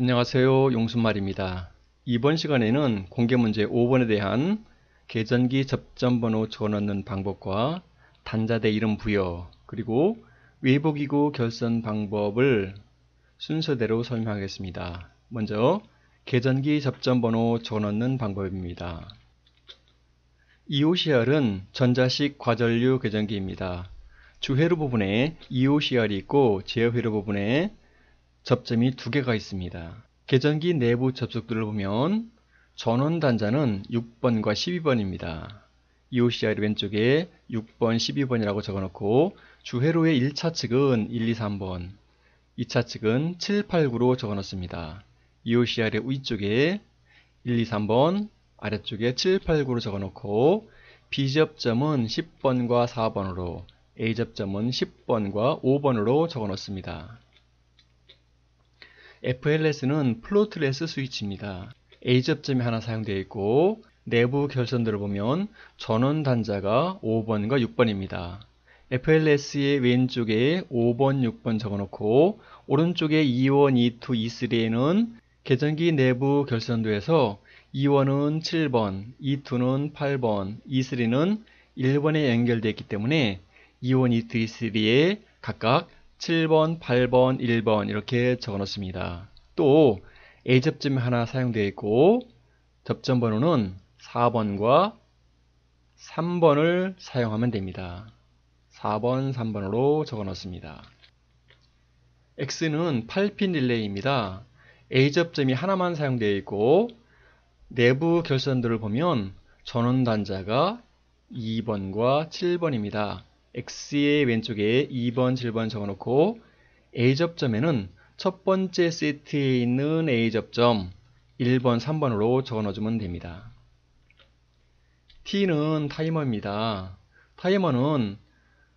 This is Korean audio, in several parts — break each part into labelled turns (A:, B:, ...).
A: 안녕하세요. 용순말입니다. 이번 시간에는 공개문제 5번에 대한 계전기 접점번호 적어넣는 방법과 단자대 이름 부여 그리고 외부기구 결선 방법을 순서대로 설명하겠습니다. 먼저 계전기 접점번호 적어넣는 방법입니다. EOCR은 전자식 과전류 계전기입니다. 주회로 부분에 EOCR이 있고 제어회로 부분에 접점이 두 개가 있습니다. 계전기 내부 접속들을 보면 전원 단자는 6번과 12번입니다. EOCR 왼쪽에 6번, 12번이라고 적어놓고 주회로의 1차 측은 1, 2, 3번, 2차 측은 7, 8, 9로 적어놓습니다. EOCR의 위쪽에 1, 2, 3번, 아래쪽에 7, 8, 9로 적어놓고 B접점은 10번과 4번으로, A접점은 10번과 5번으로 적어놓습니다. FLS는 플로트레스 스위치입니다. A접점이 하나 사용되어 있고 내부 결선들을 보면 전원 단자가 5번과 6번입니다. FLS의 왼쪽에 5번, 6번 적어놓고 오른쪽에 2원, 2, 2, 2,3에는 계전기 내부 결선도에서 2원은 7번, 2, 2는 8번, 2, 3는 1번에 연결되어 있기 때문에 2원, 2, 2, 2,3에 각각 7번, 8번, 1번 이렇게 적어놓습니다. 또 A접점이 하나 사용되어 있고 접점 번호는 4번과 3번을 사용하면 됩니다. 4번, 3번으로 적어놓습니다. X는 8핀 릴레이입니다. A접점이 하나만 사용되어 있고 내부 결선들을 보면 전원 단자가 2번과 7번입니다. X의 왼쪽에 2번, 7번 적어놓고 A접점에는 첫 번째 세트에 있는 A접점 1번, 3번으로 적어넣어주면 됩니다. T는 타이머입니다. 타이머는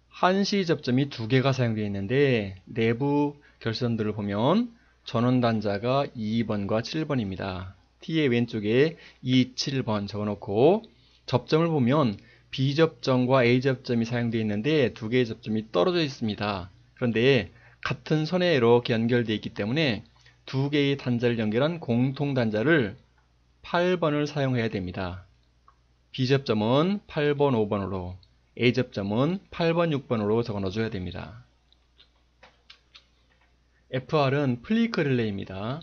A: 한시 접점이 두 개가 사용되어 있는데 내부 결선들을 보면 전원 단자가 2번과 7번입니다. T의 왼쪽에 2, 7번 적어놓고 접점을 보면 B접점과 A접점이 사용되어 있는데 두 개의 접점이 떨어져 있습니다. 그런데 같은 선에 이렇게 연결되어 있기 때문에 두 개의 단자를 연결한 공통 단자를 8번을 사용해야 됩니다. B접점은 8번, 5번으로, A접점은 8번, 6번으로 적어 넣어줘야 됩니다. FR은 플리커 릴레이입니다.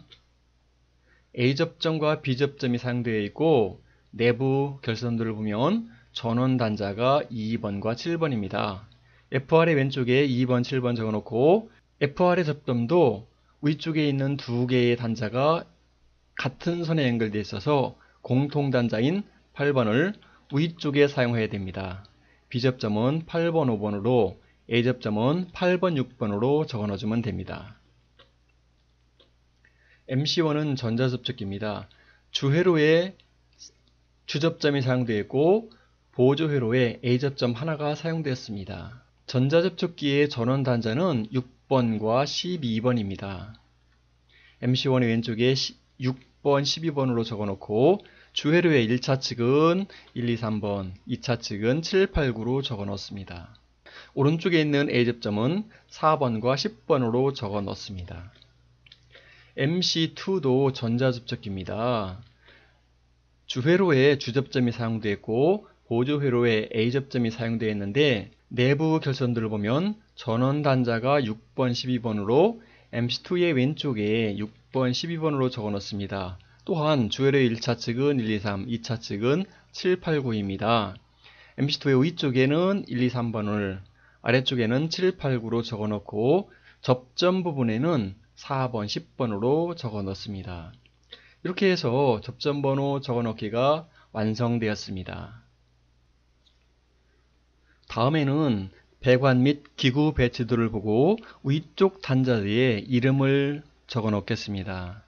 A: A접점과 B접점이 사용되어 있고 내부 결선들을 보면 전원 단자가 2번과 7번입니다. FR의 왼쪽에 2번, 7번 적어놓고 FR의 접점도 위쪽에 있는 두 개의 단자가 같은 선에 연결되어 있어서 공통 단자인 8번을 위쪽에 사용해야 됩니다. B접점은 8번, 5번으로 A접점은 8번, 6번으로 적어 넣어주면 됩니다. MC1은 전자접촉기입니다. 주회로에 주접점이 사용되어 있고 보조회로에 A접점 하나가 사용되었습니다. 전자접촉기의 전원 단자는 6번과 12번입니다. MC1의 왼쪽에 6번, 12번으로 적어놓고 주회로의 1차 측은 1, 2, 3번, 2차 측은 7, 8, 9로 적어놓습니다. 오른쪽에 있는 A접점은 4번과 10번으로 적어놓습니다. MC2도 전자접촉기입니다. 주회로에 주접점이 사용되어 있고 보조회로에 A접점이 사용되어 있는데 내부 결선들을 보면 전원 단자가 6번, 12번으로 MC2의 왼쪽에 6번, 12번으로 적어 넣습니다. 또한 주회로의 1차 측은 1, 2, 3, 2차 측은 7, 8, 9입니다. MC2의 위쪽에는 1, 2, 3번을 아래쪽에는 7, 8, 9로 적어 넣고 접점 부분에는 4번, 10번으로 적어 넣습니다. 이렇게 해서 접점 번호 적어 넣기가 완성되었습니다. 다음에는 배관 및 기구 배치도를 보고 위쪽 단자대에 이름을 적어 넣겠습니다.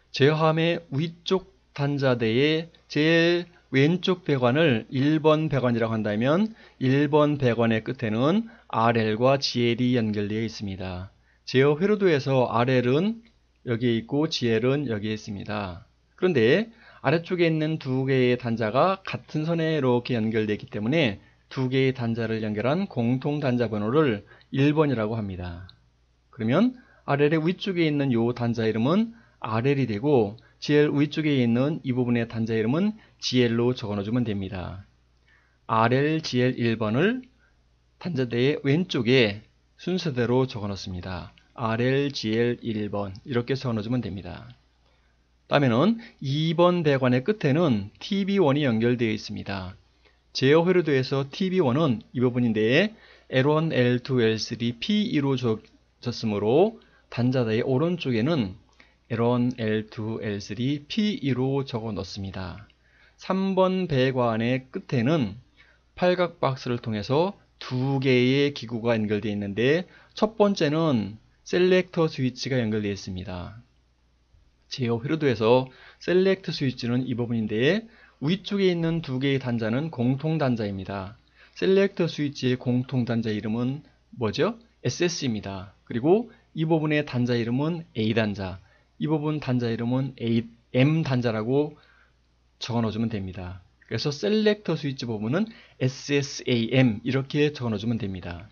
A: 제어함의 위쪽 단자대에 제일 왼쪽 배관을 1번 배관이라고 한다면 1번 배관의 끝에는 RL과 GL이 연결되어 있습니다. 제어 회로도에서 RL은 여기에 있고 GL은 여기에 있습니다. 그런데 아래쪽에 있는 두 개의 단자가 같은 선에 이렇게 연결되어 있기 때문에 두 개의 단자를 연결한 공통 단자 번호를 1번이라고 합니다. 그러면 RL의 위쪽에 있는 이 단자 이름은 RL이 되고 GL 위쪽에 있는 이 부분의 단자 이름은 GL로 적어넣어주면 됩니다. RL, GL 1번을 단자대의 왼쪽에 순서대로 적어넣습니다. RL, GL 1번 이렇게 적어넣어주면 됩니다. 다음에는 2번 배관의 끝에는 TB1이 연결되어 있습니다. 제어 회로도에서 TB1은 이 부분인데 L1, L2, L3, P2로 적었으므로 단자대의 오른쪽에는 L1, L2, L3, P2로 적어 넣습니다. 3번 배관의 끝에는 팔각 박스를 통해서 두 개의 기구가 연결되어 있는데 첫 번째는 셀렉터 스위치가 연결되어 있습니다. 제어 회로도에서 셀렉트 스위치는 이 부분인데 위쪽에 있는 두 개의 단자는 공통 단자입니다. 셀렉터 스위치의 공통 단자 이름은 뭐죠? SS입니다. 그리고 이 부분의 단자 이름은 A단자, 이 부분 단자 이름은 M단자라고 적어 넣어주면 됩니다. 그래서 셀렉터 스위치 부분은 SSAM 이렇게 적어 넣어주면 됩니다.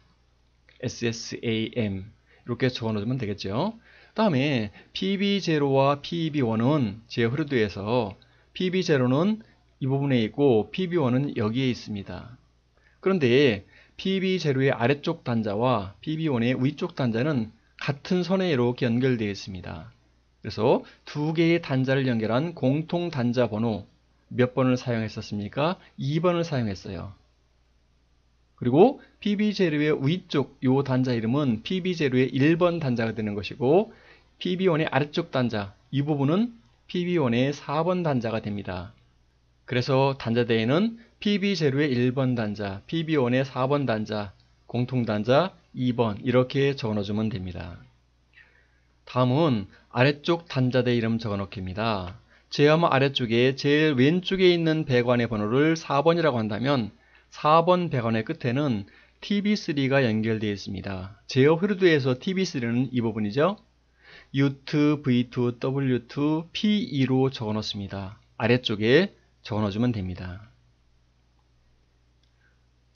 A: SSAM 이렇게 적어 넣어주면 되겠죠. 다음에 PB0와 PB1은 제 흐르도에서 PB0는 이 부분에 있고 PB1은 여기에 있습니다. 그런데 PB0의 아래쪽 단자와 PB1의 위쪽 단자는 같은 선에 이렇게 연결되어 있습니다. 그래서 두 개의 단자를 연결한 공통 단자 번호 몇 번을 사용했었습니까? 2번을 사용했어요. 그리고 PB0의 위쪽 이 단자 이름은 PB0의 1번 단자가 되는 것이고 PB1의 아래쪽 단자 이 부분은 PB1의 4번 단자가 됩니다. 그래서 단자대에는 PB0의 1번 단자, PB1의 4번 단자, 공통 단자 2번 이렇게 적어 넣어주면 됩니다. 다음은 아래쪽 단자대 이름 적어 넣기입니다. 제어함 아래쪽에 제일 왼쪽에 있는 배관의 번호를 4번이라고 한다면 4번 배관의 끝에는 TB3가 연결되어 있습니다. 제어 흐르도에서 TB3는 이 부분이죠. U2, V2, W2, P2로 적어 넣습니다. 아래쪽에 적어 넣어주면 됩니다.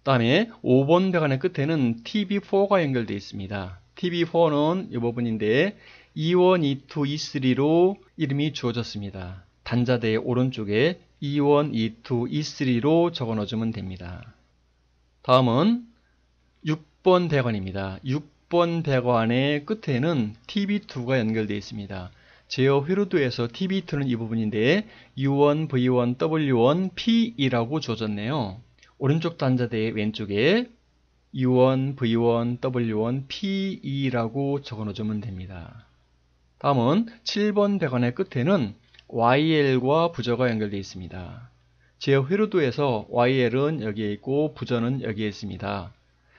A: 다음에 5번 배관의 끝에는 TB4가 연결되어 있습니다. TB4는 이 부분인데 E1, E2, E3로 이름이 주어졌습니다. 단자대의 오른쪽에 E1, E2, E3로 적어 넣어주면 됩니다. 다음은 6번 배관입니다. 6번 배관의 끝에는 TB2가 연결되어 있습니다. 제어 회로도에서 TB2는 이 부분인데 U1, V1, W1, P2라고 주어졌네요. 오른쪽 단자대의 왼쪽에 U1, V1, W1, P2라고 적어 넣어주면 됩니다. 다음은 7번 배관의 끝에는 YL과 부저가 연결되어 있습니다. 제어 회로도에서 YL은 여기에 있고 부저는 여기에 있습니다.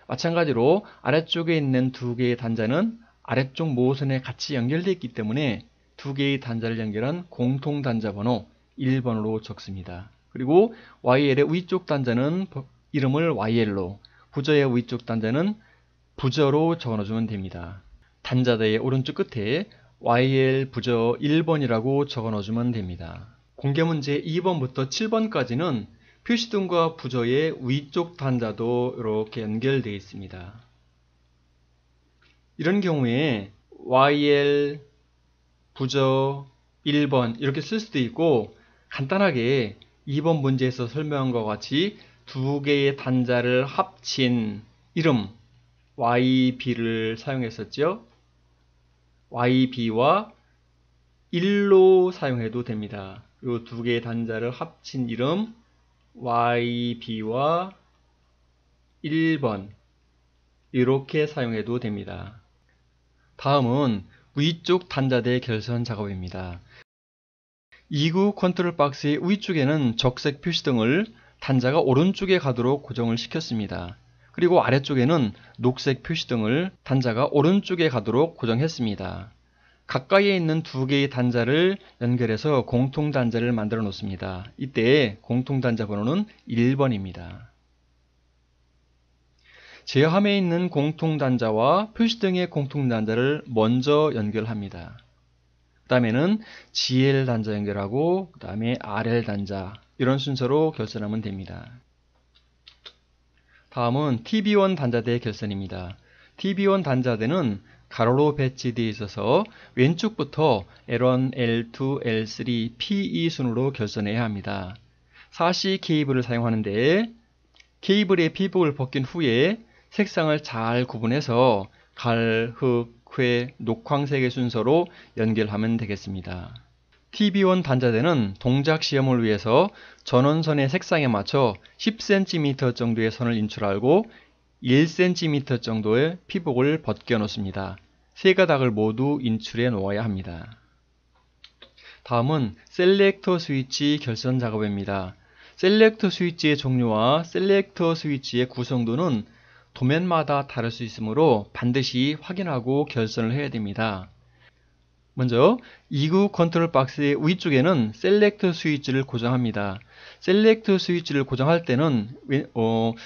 A: 마찬가지로 아래쪽에 있는 두 개의 단자는 아래쪽 모선에 같이 연결되어 있기 때문에 두 개의 단자를 연결한 공통 단자 번호 1번으로 적습니다. 그리고 YL의 위쪽 단자는 이름을 YL로, 부저의 위쪽 단자는 부저로 적어 넣어주면 됩니다. 단자대의 오른쪽 끝에 YL 부저 1번이라고 적어 넣어주면 됩니다. 공개문제 2번부터 7번까지는 표시등과 부저의 위쪽 단자도 이렇게 연결되어 있습니다. 이런 경우에 YL 부저 1번 이렇게 쓸 수도 있고 간단하게 2번 문제에서 설명한 것과 같이 두 개의 단자를 합친 이름 YB를 사용했었죠. YB와 1로 사용해도 됩니다. 이 두 개의 단자를 합친 이름 YB와 1번 이렇게 사용해도 됩니다. 다음은 위쪽 단자대 결선 작업입니다. 2구 컨트롤 박스의 위쪽에는 적색 표시등을 단자가 오른쪽에 가도록 고정을 시켰습니다. 그리고 아래쪽에는 녹색 표시등을 단자가 오른쪽에 가도록 고정했습니다. 가까이에 있는 두 개의 단자를 연결해서 공통 단자를 만들어 놓습니다. 이때 공통 단자 번호는 1번입니다. 제어함에 있는 공통 단자와 표시등의 공통 단자를 먼저 연결합니다. 그 다음에는 GL 단자 연결하고 그 다음에 RL 단자 이런 순서로 결선하면 됩니다. 다음은 TB1 단자대 결선입니다. TB1 단자대는 가로로 배치되어 있어서 왼쪽부터 L1, L2, L3, PE 순으로 결선해야 합니다. 4C 케이블을 사용하는데 케이블의 피복을 벗긴 후에 색상을 잘 구분해서 갈, 흑, 회, 녹황색의 순서로 연결하면 되겠습니다. TB1 단자대는 동작 시험을 위해서 전원선의 색상에 맞춰 10cm 정도의 선을 인출하고 1cm 정도의 피복을 벗겨 놓습니다. 세 가닥을 모두 인출해 놓아야 합니다. 다음은 셀렉터 스위치 결선 작업입니다. 셀렉터 스위치의 종류와 셀렉터 스위치의 구성도는 도면마다 다를 수 있으므로 반드시 확인하고 결선을 해야 됩니다. 먼저 2구 컨트롤 박스의 위쪽에는 셀렉터 스위치를 고정합니다. 셀렉터 스위치를 고정할 때는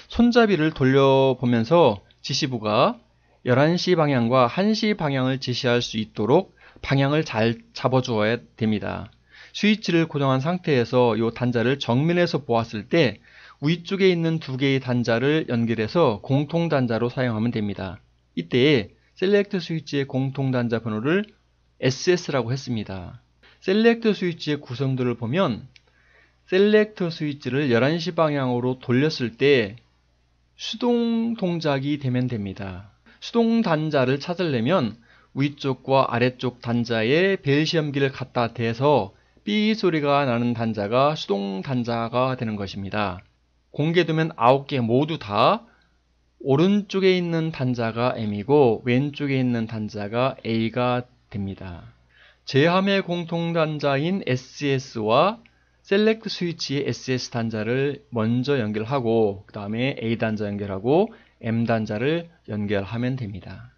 A: 손잡이를 돌려보면서 지시부가 11시 방향과 1시 방향을 지시할 수 있도록 방향을 잘 잡아주어야 됩니다. 스위치를 고정한 상태에서 이 단자를 정면에서 보았을 때 위쪽에 있는 두 개의 단자를 연결해서 공통 단자로 사용하면 됩니다. 이때 셀렉터 스위치의 공통 단자 번호를 SS라고 했습니다. 셀렉터 스위치의 구성들을 보면 셀렉터 스위치를 11시 방향으로 돌렸을 때 수동 동작이 되면 됩니다. 수동 단자를 찾으려면 위쪽과 아래쪽 단자에 벨 시험기를 갖다 대서 삐 소리가 나는 단자가 수동 단자가 되는 것입니다. 공개되면 9개 모두 다 오른쪽에 있는 단자가 M이고 왼쪽에 있는 단자가 A가 됩니다. 제함의 공통 단자인 SS와 셀렉트 스위치의 SS 단자를 먼저 연결하고 그 다음에 A 단자 연결하고 M 단자를 연결하면 됩니다.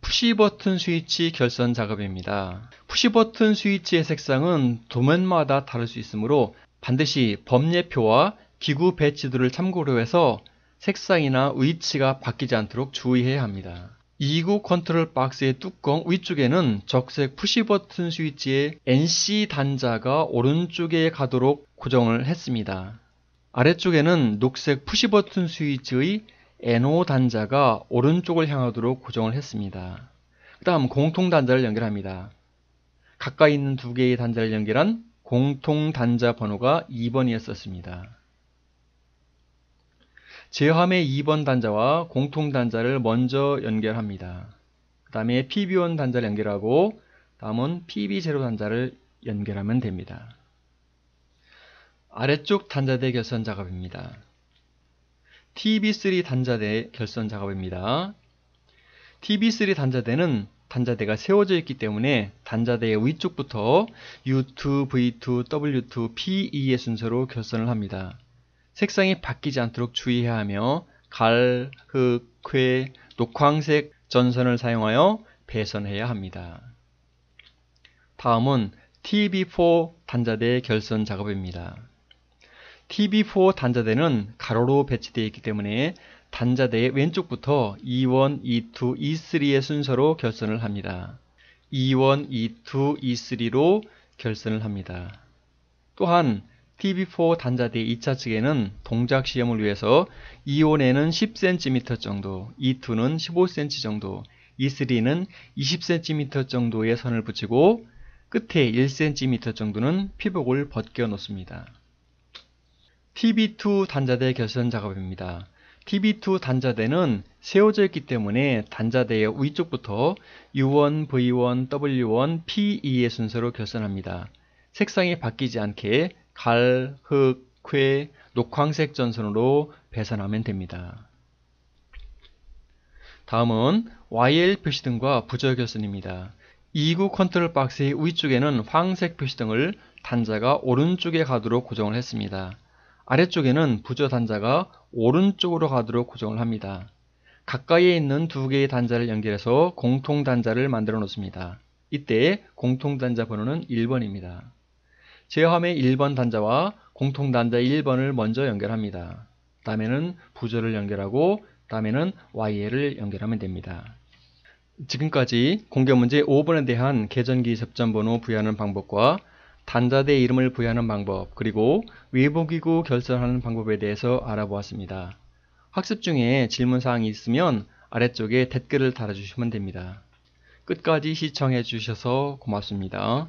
A: 푸시버튼 스위치 결선 작업입니다. 푸시버튼 스위치의 색상은 도면마다 다를 수 있으므로 반드시 범례표와 기구 배치도를 참고로 해서 색상이나 위치가 바뀌지 않도록 주의해야 합니다. 2구 컨트롤 박스의 뚜껑 위쪽에는 적색 푸시버튼 스위치의 NC 단자가 오른쪽에 가도록 고정을 했습니다. 아래쪽에는 녹색 푸시버튼 스위치의 NO 단자가 오른쪽을 향하도록 고정을 했습니다. 그 다음 공통 단자를 연결합니다. 가까이 있는 두 개의 단자를 연결한 공통 단자 번호가 2번이었습니다. 제함의 2번 단자와 공통 단자를 먼저 연결합니다. 그 다음에 PB1 단자를 연결하고 다음은 PB0 단자를 연결하면 됩니다. 아래쪽 단자대 결선 작업입니다. TB3 단자대 결선 작업입니다. TB3 단자대는 단자대가 세워져 있기 때문에 단자대의 위쪽부터 U2, V2, W2, PE의 순서로 결선을 합니다. 색상이 바뀌지 않도록 주의해야 하며 갈, 흑, 회, 녹황색 전선을 사용하여 배선해야 합니다. 다음은 TB4 단자대 결선 작업입니다. TB4 단자대는 가로로 배치되어 있기 때문에 단자대의 왼쪽부터 E1, E2, E3의 순서로 결선을 합니다. E1, E2, E3로 결선을 합니다. 또한 TB4 단자대 2차 측에는 동작 시험을 위해서 E1에는 10cm 정도, E2는 15cm 정도, E3는 20cm 정도의 선을 붙이고 끝에 1cm 정도는 피복을 벗겨 놓습니다. TB2 단자대 결선 작업입니다. TB2 단자대는 세워져 있기 때문에 단자대의 위쪽부터 U1, V1, W1, PE의 순서로 결선합니다. 색상이 바뀌지 않게 갈, 흑, 회, 녹황색 전선으로 배선하면 됩니다. 다음은 YL 표시등과 부저 결선입니다. 2구 컨트롤 박스의 위쪽에는 황색 표시등을 단자가 오른쪽에 가도록 고정을 했습니다. 아래쪽에는 부저 단자가 오른쪽으로 가도록 고정을 합니다. 가까이에 있는 두 개의 단자를 연결해서 공통 단자를 만들어 놓습니다. 이때 공통 단자 번호는 1번입니다. 제어함의 1번 단자와 공통 단자 1번을 먼저 연결합니다. 다음에는 부저를 연결하고 다음에는 YL을 연결하면 됩니다. 지금까지 공개문제 5번에 대한 계전기 접점번호 부여하는 방법과 단자대 이름을 부여하는 방법 그리고 외부기구 결선하는 방법에 대해서 알아보았습니다. 학습 중에 질문사항이 있으면 아래쪽에 댓글을 달아주시면 됩니다. 끝까지 시청해 주셔서 고맙습니다.